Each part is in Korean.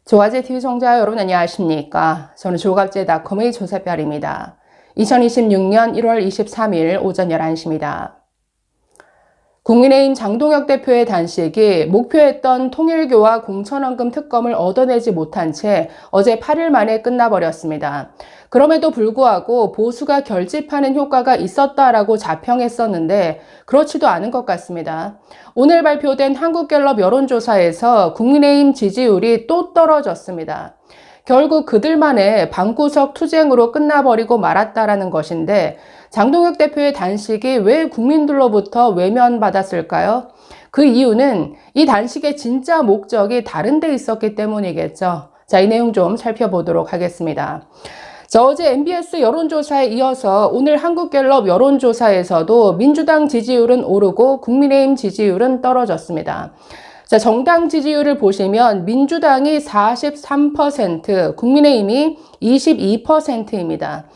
조가제TV 시청자 여러분 안녕하십니까? 저는 조갑제닷컴의 조세별입니다. 2026년 1월 23일 오전 11시입니다. 국민의힘 장동혁 대표의 단식이 목표했던 통일교와 공천원금 특검을 얻어내지 못한 채 어제 8일 만에 끝나버렸습니다. 그럼에도 불구하고 보수가 결집하는 효과가 있었다라고 자평했었는데 그렇지도 않은 것 같습니다. 오늘 발표된 한국갤럽 여론조사에서 국민의힘 지지율이 또 떨어졌습니다. 결국 그들만의 방구석 투쟁으로 끝나버리고 말았다라는 것인데 장동혁 대표의 단식이 왜 국민들로부터 외면받았을까요? 그 이유는 이 단식의 진짜 목적이 다른 데 있었기 때문이겠죠. 자, 이 내용 좀 살펴보도록 하겠습니다. 자, 어제 MBS 여론조사에 이어서 오늘 한국갤럽 여론조사에서도 민주당 지지율은 오르고 국민의힘 지지율은 떨어졌습니다. 자, 정당 지지율을 보시면 민주당이 43%, 국민의힘이 22%입니다.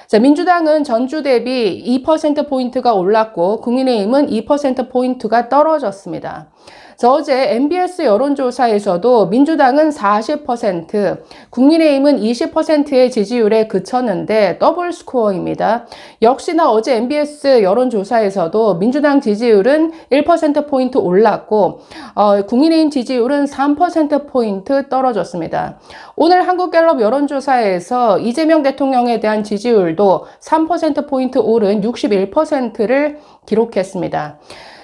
자, 민주당은 전주 대비 2%포인트가 올랐고 국민의힘은 2%포인트가 떨어졌습니다. 자, 어제 MBS 여론조사에서도 민주당은 40%, 국민의힘은 20%의 지지율에 그쳤는데 더블 스코어입니다. 역시나 어제 MBS 여론조사에서도 민주당 지지율은 1%포인트 올랐고 국민의힘 지지율은 3%포인트 떨어졌습니다. 오늘 한국갤럽 여론조사에서 이재명 대통령에 대한 지지율도 3%포인트 오른 61%를 기록했습니다.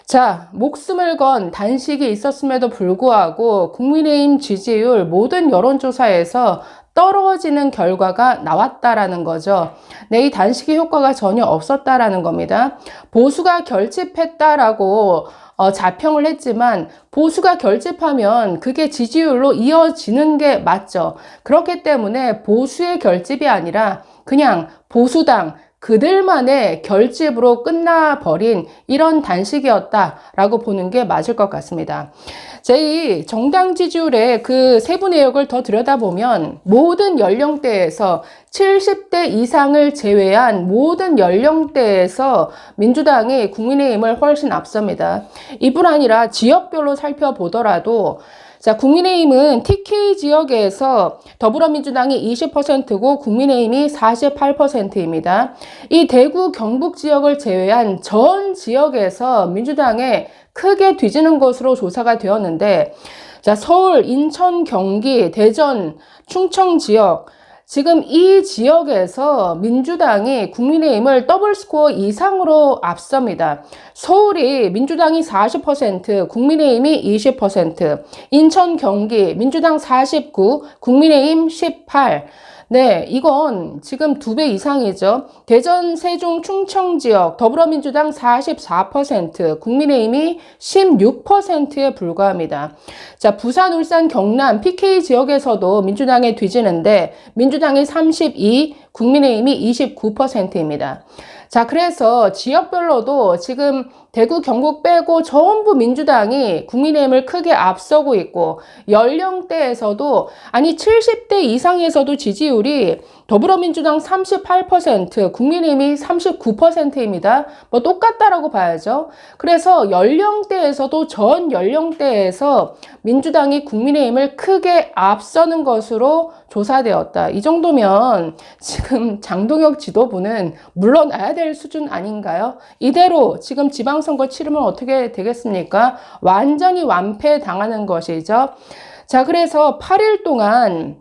자, 목숨을 건 단식이 있었음에도 불구하고 국민의힘 지지율 모든 여론조사에서 떨어지는 결과가 나왔다라는 거죠. 네, 이 단식의 효과가 전혀 없었다라는 겁니다. 보수가 결집했다라고 자평을 했지만 보수가 결집하면 그게 지지율로 이어지는 게 맞죠. 그렇기 때문에 보수의 결집이 아니라 그냥 보수당 그들만의 결집으로 끝나버린 이런 단식이었다라고 보는 게 맞을 것 같습니다. 제 정당 지지율의 그 세부 내역을 더 들여다보면 모든 연령대에서 70대 이상을 제외한 모든 연령대에서 민주당이 국민의힘을 훨씬 앞섭니다. 이뿐 아니라 지역별로 살펴보더라도 자, 국민의힘은 TK 지역에서 더불어민주당이 20%고 국민의힘이 48%입니다. 이 대구 경북 지역을 제외한 전 지역에서 민주당에 크게 뒤지는 것으로 조사가 되었는데 자, 서울, 인천, 경기, 대전, 충청 지역 지금 이 지역에서 민주당이 국민의힘을 더블 스코어 이상으로 앞섭니다. 서울이 민주당이 40%, 국민의힘이 20%, 인천, 경기, 민주당 49, 국민의힘 18. 네, 이건 지금 2배 이상이죠. 대전, 세종, 충청 지역 더불어민주당 44%, 국민의힘이 16%에 불과합니다. 자, 부산, 울산, 경남, PK 지역에서도 민주당에 뒤지는데 민주당이 32, 국민의힘이 29%입니다. 자, 그래서 지역별로도 지금 대구, 경북 빼고 전부 민주당이 국민의힘을 크게 앞서고 있고 연령대에서도 아니 70대 이상에서도 지지율이 더불어민주당 38%, 국민의힘이 39%입니다. 뭐 똑같다라고 봐야죠. 그래서 연령대에서도 전 연령대에서 민주당이 국민의힘을 크게 앞서는 것으로 조사되었다. 이 정도면 지금 장동혁 지도부는 물러나야 될 수준 아닌가요? 이대로 지금 지방선거 치르면 어떻게 되겠습니까? 완전히 완패당하는 것이죠. 자, 그래서 8일 동안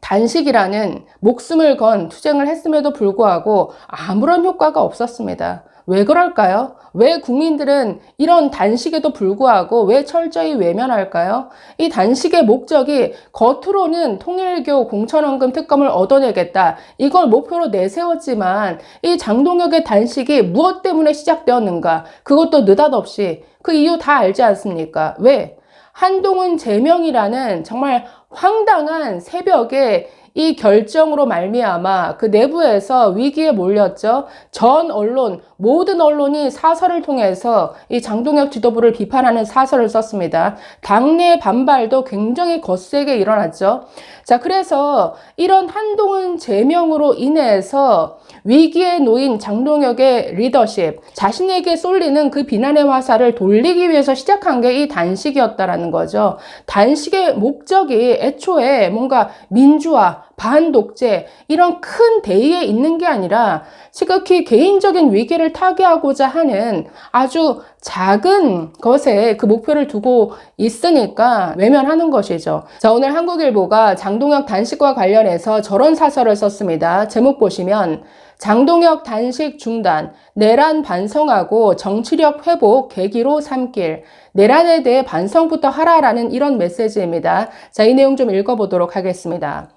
단식이라는 목숨을 건 투쟁을 했음에도 불구하고 아무런 효과가 없었습니다. 왜 그럴까요? 왜 국민들은 이런 단식에도 불구하고 왜 철저히 외면할까요? 이 단식의 목적이 겉으로는 통일교 공천원금 특검을 얻어내겠다. 이걸 목표로 내세웠지만 이 장동혁의 단식이 무엇 때문에 시작되었는가? 그것도 느닷없이 그 이유 다 알지 않습니까? 왜? 한동훈 제명이라는 정말 황당한 새벽에 이 결정으로 말미암아 그 내부에서 위기에 몰렸죠. 전 언론, 모든 언론이 사설을 통해서 이 장동혁 지도부를 비판하는 사설을 썼습니다. 당내 반발도 굉장히 거세게 일어났죠. 자, 그래서 이런 한동훈 제명으로 인해서 위기에 놓인 장동혁의 리더십, 자신에게 쏠리는 그 비난의 화살을 돌리기 위해서 시작한 게 이 단식이었다라는 거죠. 단식의 목적이 애초에 뭔가 민주화, 반독재 이런 큰 대의에 있는 게 아니라 지극히 개인적인 위기를 타개하고자 하는 아주 작은 것에 그 목표를 두고 있으니까 외면하는 것이죠. 자, 오늘 한국일보가 장동혁 단식과 관련해서 저런 사설을 썼습니다. 제목 보시면 장동혁 단식 중단, 내란 반성하고 정치력 회복 계기로 삼길. 내란에 대해 반성부터 하라라는 이런 메시지입니다. 자, 이 내용 좀 읽어보도록 하겠습니다.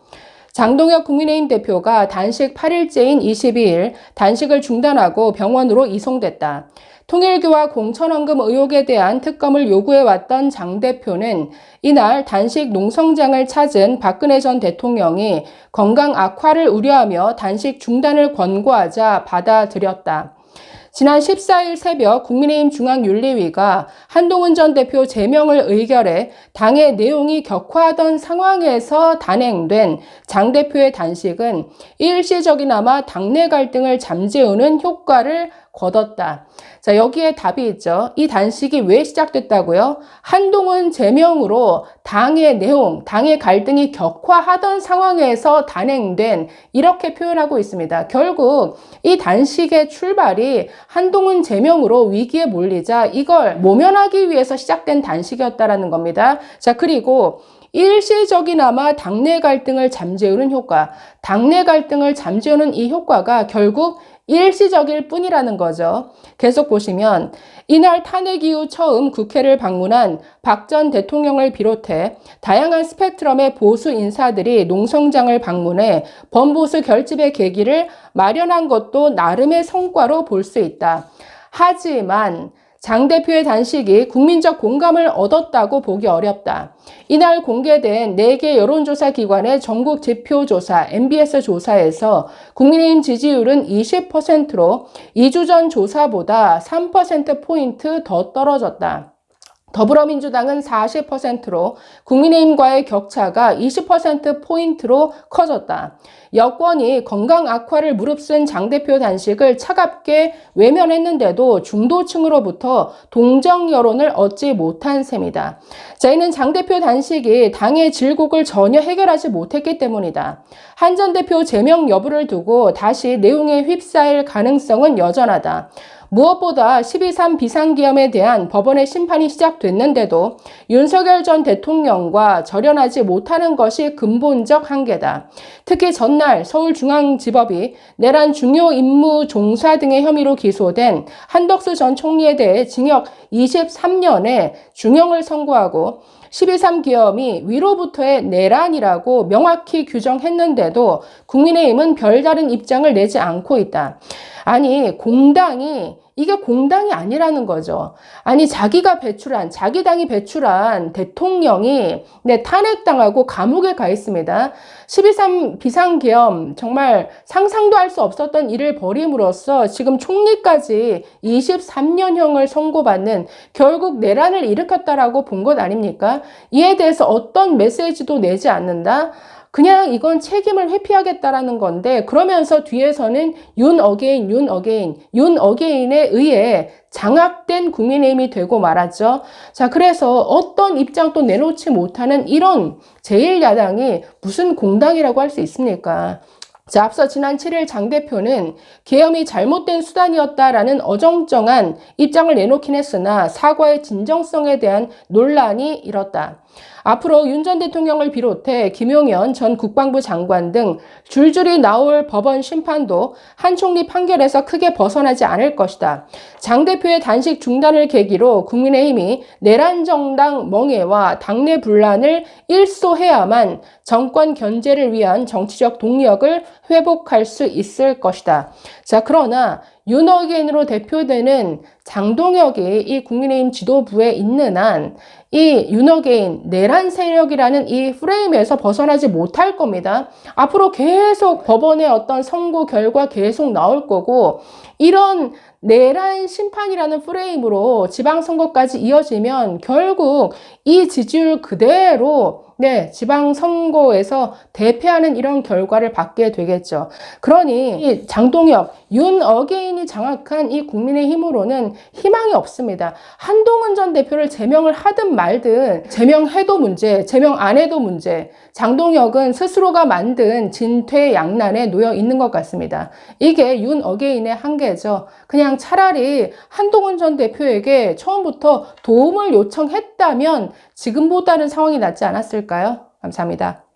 장동혁 국민의힘 대표가 단식 8일째인 22일 단식을 중단하고 병원으로 이송됐다. 통일교와 공천원금 의혹에 대한 특검을 요구해왔던 장 대표는 이날 단식 농성장을 찾은 박근혜 전 대통령이 건강 악화를 우려하며 단식 중단을 권고하자 받아들였다. 지난 14일 새벽 국민의힘 중앙윤리위가 한동훈 전 대표 제명을 의결해 당의 내용이 격화하던 상황에서 단행된 장 대표의 단식은 일시적이나마 당내 갈등을 잠재우는 효과를 거뒀다. 자, 여기에 답이 있죠. 이 단식이 왜 시작됐다고요? 한동훈 제명으로 당의 내용, 당의 갈등이 격화하던 상황에서 단행된, 이렇게 표현하고 있습니다. 결국 이 단식의 출발이 한동훈 제명으로 위기에 몰리자 이걸 모면하기 위해서 시작된 단식이었다라는 겁니다. 자, 그리고 일시적이나마 당내 갈등을 잠재우는 효과, 당내 갈등을 잠재우는 이 효과가 결국 일시적일 뿐이라는 거죠. 계속 보시면 이날 탄핵 이후 처음 국회를 방문한 박 전 대통령을 비롯해 다양한 스펙트럼의 보수 인사들이 농성장을 방문해 범보수 결집의 계기를 마련한 것도 나름의 성과로 볼 수 있다. 하지만 장 대표의 단식이 국민적 공감을 얻었다고 보기 어렵다. 이날 공개된 4개 여론조사 기관의 전국 지표조사 MBS 조사에서 국민의힘 지지율은 20%로 2주 전 조사보다 3%포인트 더 떨어졌다. 더불어민주당은 40%로 국민의힘과의 격차가 20%포인트로 커졌다. 여권이 건강 악화를 무릅쓴 장 대표 단식을 차갑게 외면했는데도 중도층으로부터 동정 여론을 얻지 못한 셈이다. 자, 이는 장 대표 단식이 당의 질곡을 전혀 해결하지 못했기 때문이다. 한 전 대표 제명 여부를 두고 다시 내용에 휩싸일 가능성은 여전하다. 무엇보다 12.3 비상기염에 대한 법원의 심판이 시작됐는데도 윤석열 전 대통령과 절연하지 못하는 것이 근본적 한계다. 특히 전날 서울중앙지법이 내란 중요 임무 종사 등의 혐의로 기소된 한덕수 전 총리에 대해 징역 23년의 중형을 선고하고 12.3 기염이 위로부터의 내란이라고 명확히 규정했는데도 국민의힘은 별다른 입장을 내지 않고 있다. 아니, 이게 공당이 아니라는 거죠. 아니, 자기 당이 배출한 대통령이 탄핵당하고 감옥에 가 있습니다. 12.3 비상계엄, 정말 상상도 할 수 없었던 일을 벌임으로써 지금 총리까지 23년형을 선고받는, 결국 내란을 일으켰다라고 본 것 아닙니까? 이에 대해서 어떤 메시지도 내지 않는다? 그냥 이건 책임을 회피하겠다라는 건데, 그러면서 뒤에서는 윤 어게인에 의해 장악된 국민의힘이 되고 말았죠. 자, 그래서 어떤 입장도 내놓지 못하는 이런 제1야당이 무슨 공당이라고 할 수 있습니까? 자, 앞서 지난 7일 장 대표는 계엄이 잘못된 수단이었다라는 어정쩡한 입장을 내놓긴 했으나 사과의 진정성에 대한 논란이 일었다. 앞으로 윤 전 대통령을 비롯해 김용현 전 국방부 장관 등 줄줄이 나올 법원 심판도 한 총리 판결에서 크게 벗어나지 않을 것이다. 장 대표의 단식 중단을 계기로 국민의힘이 내란 정당 멍해와 당내 분란을 일소해야만 정권 견제를 위한 정치적 동력을 회복할 수 있을 것이다. 자, 그러나 윤어게인으로 대표되는 장동혁이 이 국민의힘 지도부에 있는 한 이 윤어게인 내란 세력이라는 이 프레임에서 벗어나지 못할 겁니다. 앞으로 계속 법원의 어떤 선고 결과 계속 나올 거고, 이런 내란 심판이라는 프레임으로 지방선거까지 이어지면 결국 이 지지율 그대로 지방선거에서 대패하는 이런 결과를 받게 되겠죠. 그러니 이 장동혁, 윤어게인이 장악한 이 국민의힘으로는 희망이 없습니다. 한동훈 전 대표를 제명을 하든 말든 제명해도 문제, 제명 안 해도 문제. 장동혁은 스스로가 만든 진퇴양난에 놓여 있는 것 같습니다. 이게 윤어게인의 한계죠. 그냥 차라리 한동훈 전 대표에게 처음부터 도움을 요청했다면 지금보다는 상황이 낫지 않았을까요? 감사합니다.